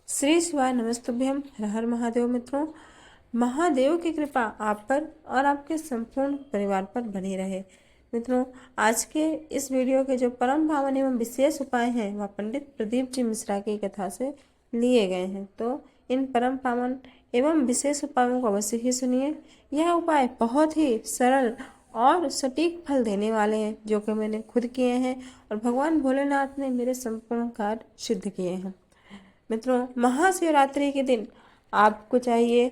श्री शिवाय नमस्तुभ्यम। हर हर महादेव। मित्रों, महादेव की कृपा आप पर और आपके संपूर्ण परिवार पर बनी रहे। मित्रों, आज के इस वीडियो के जो परम पावन एवं विशेष उपाय हैं वह पंडित प्रदीप जी मिश्रा की कथा से लिए गए हैं। तो इन परम पावन एवं विशेष उपायों को अवश्य ही सुनिए। यह उपाय बहुत ही सरल और सटीक फल देने वाले हैं, जो कि मैंने खुद किए हैं और भगवान भोलेनाथ ने मेरे संपूर्ण कार्य सिद्ध किए हैं। मित्रों, महाशिवरात्रि के दिन आपको चाहिए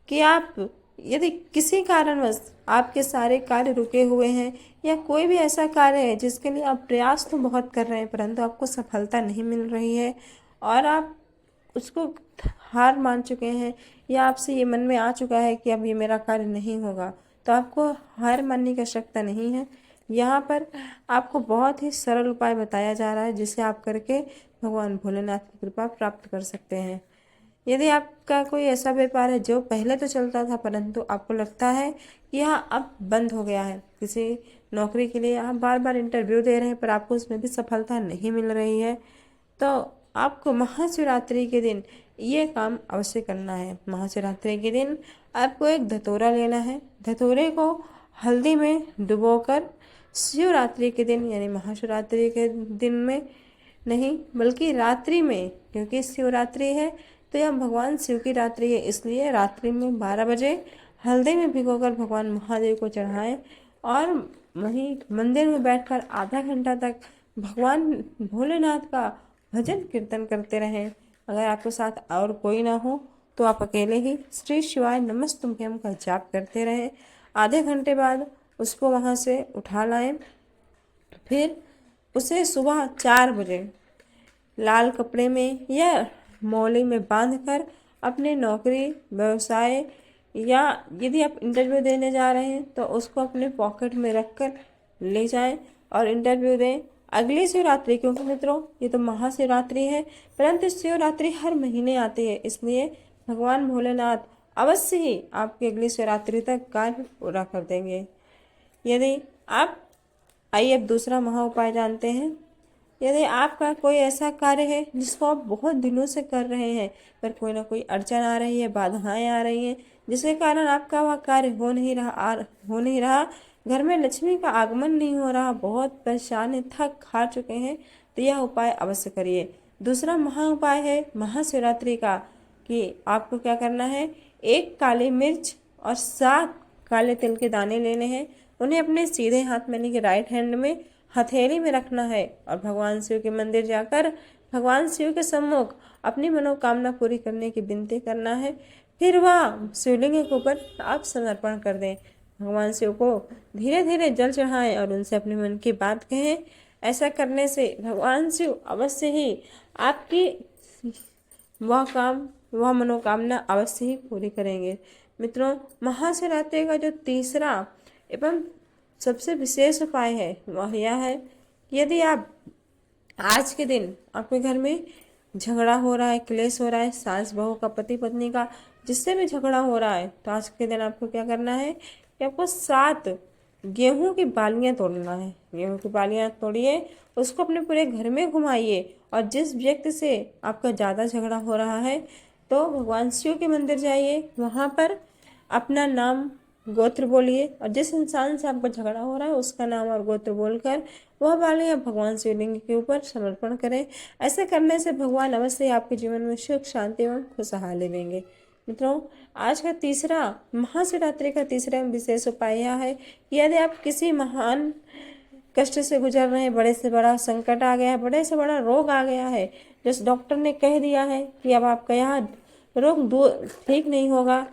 कि आप यदि किसी कारणवश आपके सारे कार्य रुके हुए हैं या कोई भी ऐसा कार्य है जिसके लिए आप प्रयास तो बहुत कर रहे हैं परंतु आपको सफलता नहीं मिल रही है और आप उसको हार मान चुके हैं या आपसे ये मन में आ चुका है कि अब ये मेरा कार्य नहीं होगा, तो आपको हार मानने की आवश्यकता नहीं है। यहाँ पर आपको बहुत ही सरल उपाय बताया जा रहा है जिसे आप करके भगवान भोलेनाथ की कृपा प्राप्त कर सकते हैं। यदि आपका कोई ऐसा व्यापार है जो पहले तो चलता था परंतु आपको लगता है कि यह अब बंद हो गया है, किसी नौकरी के लिए आप बार बार इंटरव्यू दे रहे हैं पर आपको उसमें भी सफलता नहीं मिल रही है, तो आपको महाशिवरात्रि के दिन ये काम अवश्य करना है। महाशिवरात्रि के दिन आपको एक धतूरा लेना है। धतूरे को हल्दी में डुबोकर शिवरात्रि के दिन यानी महाशिवरात्रि के दिन में नहीं बल्कि रात्रि में, क्योंकि शिवरात्रि है तो यह भगवान शिव की रात्रि है, इसलिए रात्रि में 12 बजे हल्दी में भिगोकर भगवान महादेव को चढ़ाएं और वहीं मंदिर में बैठकर आधा घंटा तक भगवान भोलेनाथ का भजन कीर्तन करते रहें। अगर आपके साथ और कोई ना हो तो आप अकेले ही श्री शिवाय नमस्तुभ्यम का जाप करते रहें। आधे घंटे बाद उसको वहाँ से उठा लाएं। फिर उसे सुबह 4 बजे लाल कपड़े में या मौली में बांधकर अपने नौकरी व्यवसाय या यदि आप इंटरव्यू देने जा रहे हैं तो उसको अपने पॉकेट में रखकर ले जाएं और इंटरव्यू दें अगली शिवरात्रि। क्योंकि मित्रों, ये तो महाशिवरात्रि है परंतु शिवरात्रि हर महीने आती है, इसलिए भगवान भोलेनाथ अवश्य ही आपकी अगली शिवरात्रि तक कार्य पूरा कर देंगे। यदि आप आइए अब दूसरा महा उपाय जानते हैं। यदि आपका कोई ऐसा कार्य है जिसको आप बहुत दिनों से कर रहे हैं पर कोई ना कोई अड़चन आ रही है, बाधाएं आ रही हैं जिसके कारण आपका वह कार्य हो नहीं रहा, घर में लक्ष्मी का आगमन नहीं हो रहा, बहुत परेशान है, थक हार चुके हैं, तो यह उपाय अवश्य करिए। दूसरा महा उपाय है महाशिवरात्रि का कि आपको क्या करना है, 1 काली मिर्च और 7 काले तिल के दाने लेने हैं। उन्हें अपने सीधे हाथ में यानी कि राइट हैंड में हथेली में रखना है और भगवान शिव के मंदिर जाकर भगवान शिव के सम्मुख अपनी मनोकामना पूरी करने की विनती करना है। फिर वह शिवलिंग के ऊपर आप समर्पण कर दें। भगवान शिव को धीरे धीरे जल चढ़ाएं और उनसे अपने मन की बात कहें। ऐसा करने से भगवान शिव अवश्य ही आपकी वह मनोकामना अवश्य ही पूरी करेंगे। मित्रों, महाशिवरात्रि का जो तीसरा एवं सबसे विशेष उपाय है वह यह है कि यदि आप आज के दिन आपके घर में झगड़ा हो रहा है, क्लेश हो रहा है, सास बहू का, पति पत्नी का, जिससे भी झगड़ा हो रहा है, तो आज के दिन आपको क्या करना है कि आपको 7 गेहूं की बालियां तोड़ना है। गेहूं की बालियां तोड़िए, उसको अपने पूरे घर में घुमाइए और जिस व्यक्ति से आपका ज़्यादा झगड़ा हो रहा है तो भगवान शिव के मंदिर जाइए, वहाँ पर अपना नाम गोत्र बोलिए और जिस इंसान से आपका झगड़ा हो रहा है उसका नाम और गोत्र बोलकर वह बालियां भगवान शिवलिंग के ऊपर समर्पण करें। ऐसा करने से भगवान अवश्य आपके जीवन में सुख, शांति एवं खुशहाली देंगे। मित्रों, आज का तीसरा महाशिवरात्रि का तीसरा विशेष उपाय यह है कि यदि आप किसी महान कष्ट से गुजर रहे हैं, बड़े से बड़ा संकट आ गया है, बड़े से बड़ा रोग आ गया है, जिस डॉक्टर ने कह दिया है कि अब आपका यह रोग ठीक नहीं होगा,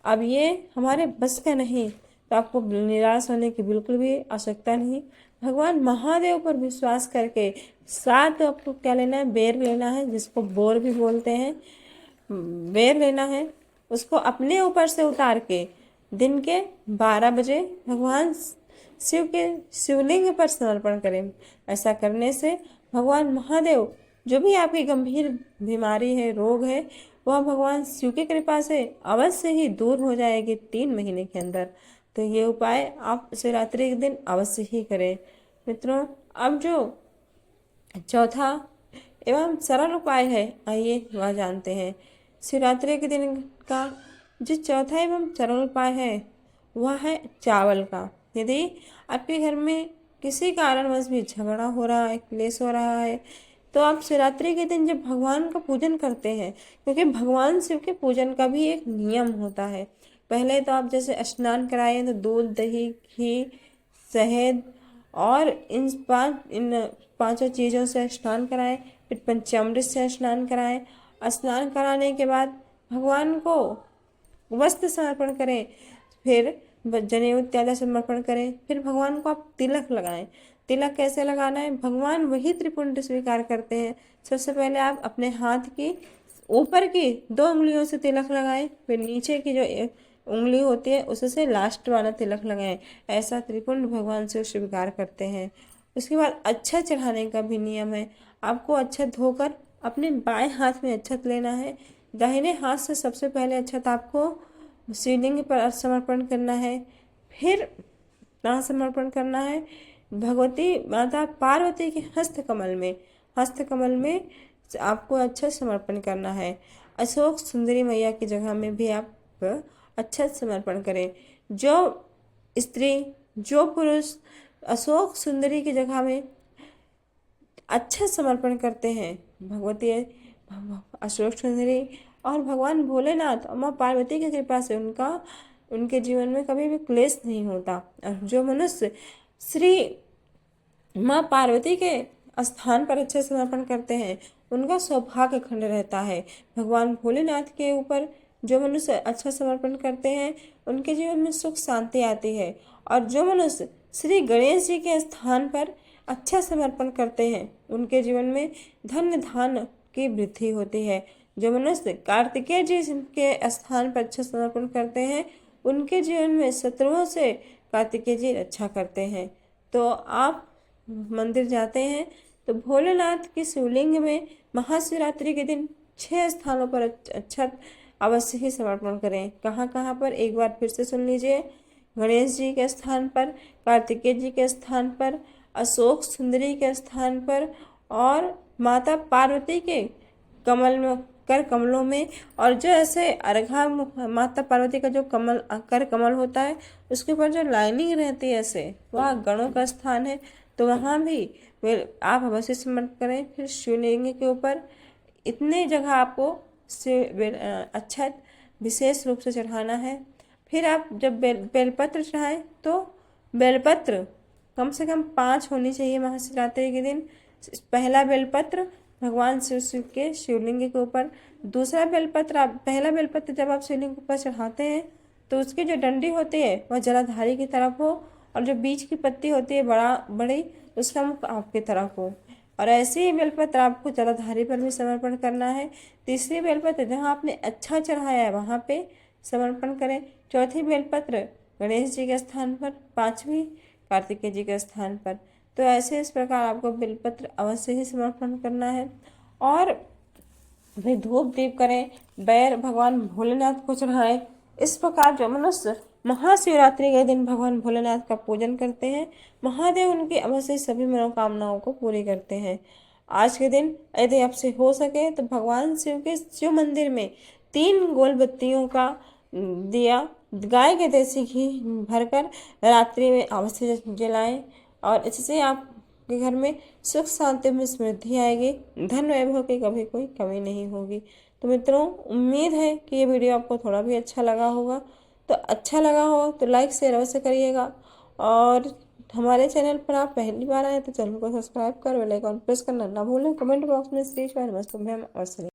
अब ये हमारे बस का नहीं, तो आपको निराश होने की बिल्कुल भी आवश्यकता नहीं। भगवान महादेव पर विश्वास करके 7 आपको क्या लेना है, बेर लेना है, जिसको बोर भी बोलते हैं, बेर लेना है। उसको अपने ऊपर से उतार के दिन के 12 बजे भगवान शिव के शिवलिंग पर समर्पण करें। ऐसा करने से भगवान महादेव जो भी आपकी गंभीर बीमारी है, रोग है, वह भगवान शिव की कृपा से अवश्य ही दूर हो जाएगी 3 महीने के अंदर। तो ये उपाय आप शिवरात्रि के दिन अवश्य ही करें। मित्रों, अब जो चौथा एवं सरल उपाय है, आइए वह जानते हैं। शिवरात्रि के दिन का जो चौथा एवं सरल उपाय है वह है चावल का। यदि आपके घर में किसी कारणवश भी झगड़ा हो रहा है, क्लेश हो रहा है, तो आप शिवरात्रि के दिन जब भगवान का पूजन करते हैं, क्योंकि भगवान शिव के पूजन का भी एक नियम होता है। पहले तो आप जैसे स्नान कराएं तो दूध, दही, घी, शहद और इन पांचों चीज़ों से स्नान कराएं। फिर पंचामृत से स्नान कराएं। स्नान कराने के बाद भगवान को वस्त्र समर्पण करें, फिर जनेऊ इत्यादि समर्पण करें। फिर भगवान को आप तिलक लगाएं। तिलक कैसे लगाना है? भगवान वही त्रिपुंड स्वीकार करते हैं। सबसे पहले आप अपने हाथ की ऊपर की 2 उंगलियों से तिलक लगाएं, फिर नीचे की जो एक उंगली होती है उससे लास्ट वाला तिलक लगाएं। ऐसा त्रिपुंड भगवान से स्वीकार करते हैं। उसके बाद अक्षत चढ़ाने का भी नियम है। आपको अक्षत धोकर अपने बाएं हाथ में अक्षत लेना है। दाहिने हाथ से सबसे पहले अक्षत आपको शिवलिंग पर समर्पण करना है। फिर कहाँ समर्पण करना है? भगवती माता पार्वती के हस्त कमल में आपको अक्षत समर्पण करना है। अशोक सुंदरी मैया की जगह में भी आप अक्षत समर्पण करें। जो स्त्री, जो पुरुष अशोक सुंदरी की जगह में अक्षत समर्पण करते हैं, भगवती अशोक सुंदरी और भगवान भोलेनाथ और माँ पार्वती की कृपा से उनके जीवन में कभी भी क्लेश नहीं होता। और जो मनुष्य श्री माँ पार्वती के स्थान पर अच्छे समर्पण करते हैं उनका सौभाग्य खंड रहता है। भगवान भोलेनाथ के ऊपर जो मनुष्य अच्छा समर्पण करते हैं उनके जीवन में सुख शांति आती है। और जो मनुष्य श्री गणेश जी के स्थान पर अच्छा समर्पण करते हैं उनके जीवन में धन धान की वृद्धि होती है। जो मनुष्य कार्तिकेय जी के स्थान पर अच्छा समर्पण करते हैं उनके जीवन में शत्रुओं से कार्तिकेय जी रक्षा करते हैं। तो आप मंदिर जाते हैं तो भोलेनाथ की शिवलिंग में महाशिवरात्रि के दिन 6 स्थानों पर अक्षत अवश्य ही समर्पण करें। कहाँ कहाँ पर? एक बार फिर से सुन लीजिए। गणेश जी के स्थान पर, कार्तिकेय जी के स्थान पर, अशोक सुंदरी के स्थान पर और माता पार्वती के कमलों में। और जो ऐसे अर्घा माता पार्वती का जो कमल होता है उसके ऊपर जो लाइनिंग रहती है ऐसे, वह गणों का स्थान है। तो वहाँ भी आप अवश्य समर्पण करें। फिर शिवलिंग के ऊपर इतने जगह आपको अक्षत विशेष रूप से चढ़ाना है। फिर आप जब बेलपत्र चढ़ाएं तो बेलपत्र कम से कम 5 होनी चाहिए महाशिवरात्रि के दिन। पहला बेलपत्र भगवान शिव के शिवलिंग के ऊपर। दूसरा बेलपत्र पहला बेलपत्र जब आप शिवलिंग के ऊपर चढ़ाते हैं तो उसकी जो डंडी होती है वह जलाधारी की तरफ हो और जो बीच की पत्ती होती है बड़ी उसका मुख आपकी तरफ हो। और ऐसे ही बेलपत्र आपको जलाधारी पर भी समर्पण करना है। तीसरी बेलपत्र जहाँ आपने अच्छा चढ़ाया है वहाँ पे समर्पण करें। चौथी बेलपत्र गणेश जी के स्थान पर, 5वीं कार्तिकेय जी के स्थान पर। तो ऐसे इस प्रकार आपको बेलपत्र अवश्य ही समर्पण करना है। और फिर धूप दीप करें, बैर भगवान भोलेनाथ को चढ़ाएं। इस प्रकार जो मनुष्य महाशिवरात्रि के दिन भगवान भोलेनाथ का पूजन करते हैं, महादेव उनकी अवश्य सभी मनोकामनाओं को पूरी करते हैं। आज के दिन यदि आपसे हो सके तो भगवान शिव के शिव मंदिर में 3 गोल बत्तियों का दिया गाय के देसी घी भरकर रात्रि में अवश्य जलाएं। और इससे आपके घर में सुख शांति में समृद्धि आएगी, धन वैभव की कभी कोई कमी नहीं होगी। तो मित्रों, उम्मीद है कि ये वीडियो आपको थोड़ा भी अच्छा लगा होगा। तो अच्छा लगा हो तो लाइक शेयर अवश्य करिएगा। और हमारे चैनल पर आप पहली बार आए तो चैनल को सब्सक्राइब कर बेल आइकन प्रेस करना ना भूलें। कमेंट बॉक्स में श्री शिवाय नमस्तुभ्यम अवश्य